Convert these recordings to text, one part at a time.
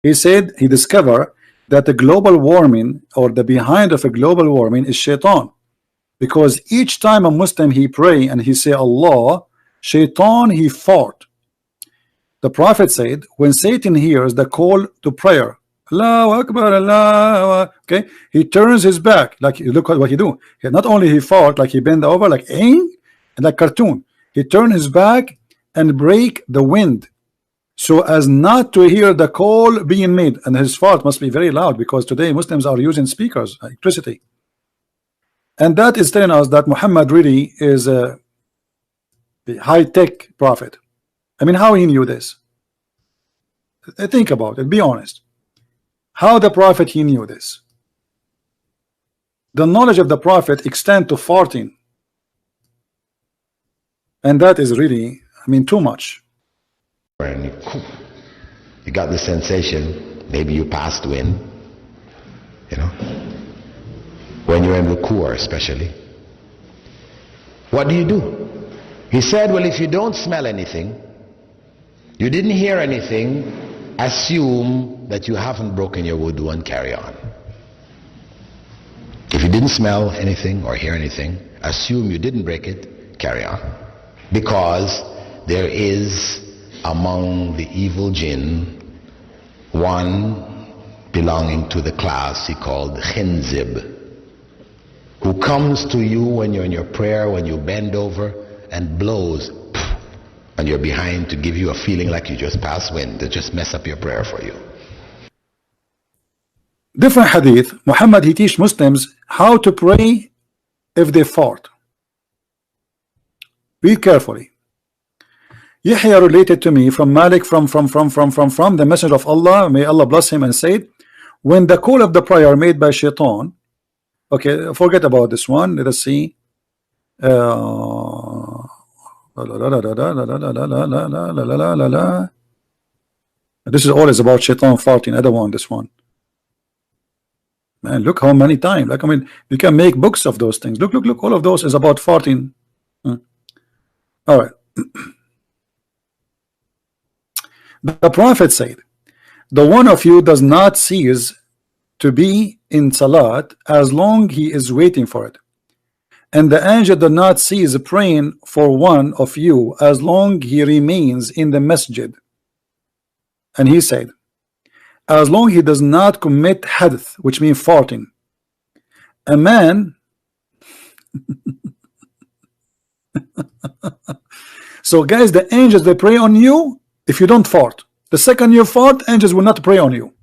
He said he discovered that the global warming, or the behind of a global warming, is shaitan, because each time a Muslim he pray and he say Allah, shaitan he fought. The Prophet said when Satan hears the call to prayer, Allahu Akbar, Allah, okay, he turns his back. Like, look at what he do. Not only he fought, like he bend over, like aim, and like cartoon. He turned his back and break the wind, so as not to hear the call being made. And his fart must be very loud, because today Muslims are using speakers, electricity. And that is telling us that Muhammad really is a high-tech prophet. I mean, how he knew this? Think about it, be honest. How the prophet he knew this? The knowledge of the prophet extend to farting, and that is really, I mean, too much. And you got the sensation, maybe you passed wind, you know, when you're in ruku especially. What do? He said, well, if you don't smell anything, you didn't hear anything, assume that you haven't broken your wudu and carry on. If you didn't smell anything or hear anything, assume you didn't break it, carry on. Because there is among the evil jinn one belonging to the class he called Khinzib, who comes to you when you're in your prayer, when you bend over, and blows on your behind to give you a feeling like you just passed wind, to just mess up your prayer for you. Different hadith, Muhammad he teach Muslims how to pray if they fart. Read carefully. Yahya related to me from Malik from the Messenger of Allah, may Allah bless him, and said, when the call of the prayer made by shaitan, okay, forget about this one, let us see. This is always about shaitan farting. I don't want this one. Man, look how many times. Like, I mean, you can make books of those things. Look, all of those is about farting. All right. The Prophet said, the one of you does not cease to be in salat as long he is waiting for it, and the angel does not cease praying for one of you as long he remains in the masjid. And he said, as long he does not commit hadith, which means farting. A man so guys, the angels, they pray on you if you don't fart. The second you fart, angels will not pray on you.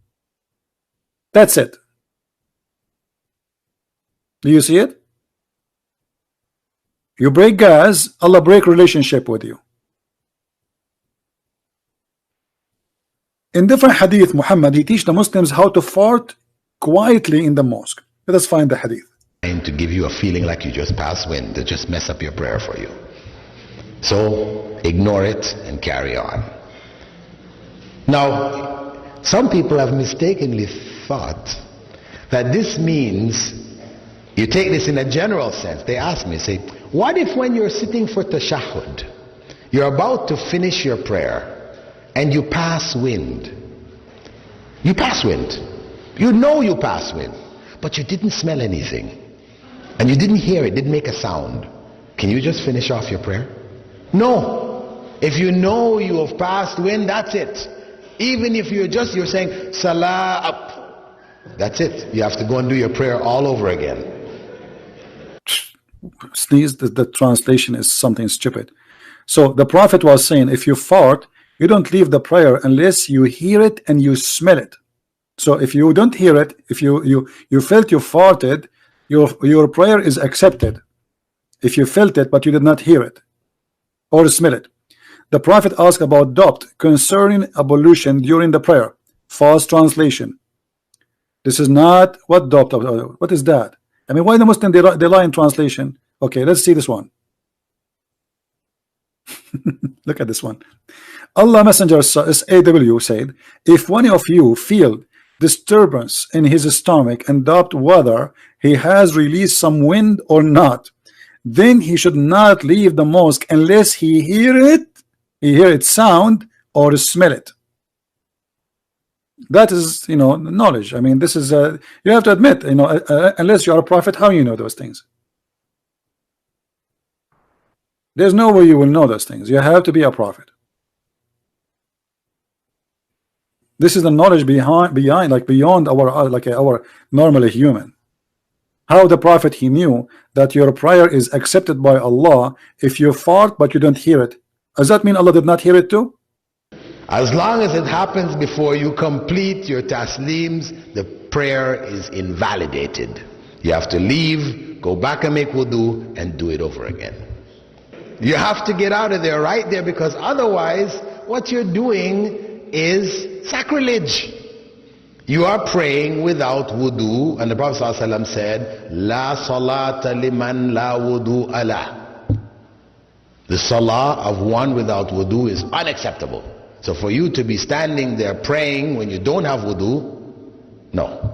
That's it. Do you see it? You break gas, Allah break relationship with you. In different hadith, Muhammad he teach the Muslims how to fart quietly in the mosque. Let us find the hadith. To give you a feeling like you just passed wind, to just mess up your prayer for you. So ignore it and carry on. Now, some people have mistakenly thought that this means, you take this in a general sense. They ask me, say, what if when you're sitting for tashahhud, you're about to finish your prayer, and you pass wind? You pass wind. You know you pass wind, but you didn't smell anything, and you didn't hear it, didn't make a sound. Can you just finish off your prayer? No. If you know you have passed wind, that's it. Even if you're saying salah up, that's it. You have to go and do your prayer all over again. Sneeze, the translation is something stupid. So the Prophet was saying, if you fart, you don't leave the prayer unless you hear it and you smell it. So if you don't hear it, if you felt you farted, your prayer is accepted. If you felt it but you did not hear it or smell it. The Prophet asked about doubt concerning ablution during the prayer. False translation. This is not what doubt. What is that? I mean, why the Muslim they lie in translation? Okay, let's see this one. Look at this one. Allah Messenger SAW said, if one of you feel disturbance in his stomach and doubt whether he has released some wind or not, then he should not leave the mosque unless he hear it sound or smell it. That is, knowledge. I mean, this is you have to admit, unless you are a prophet, how you know those things? There's no way you will know those things. You have to be a prophet. This is the knowledge behind like beyond our like our normally human. How the prophet, he knew that your prayer is accepted by Allah if you fart but you don't hear it. Does that mean Allah did not hear it too? As long as it happens before you complete your taslims, the prayer is invalidated. You have to leave, go back and make wudu, and do it over again. You have to get out of there right there, because otherwise what you're doing is sacrilege. You are praying without wudu, and the Prophet ﷺ said, La salata liman la wudu ala. The salah of one without wudu is unacceptable. So for you to be standing there praying when you don't have wudu, no.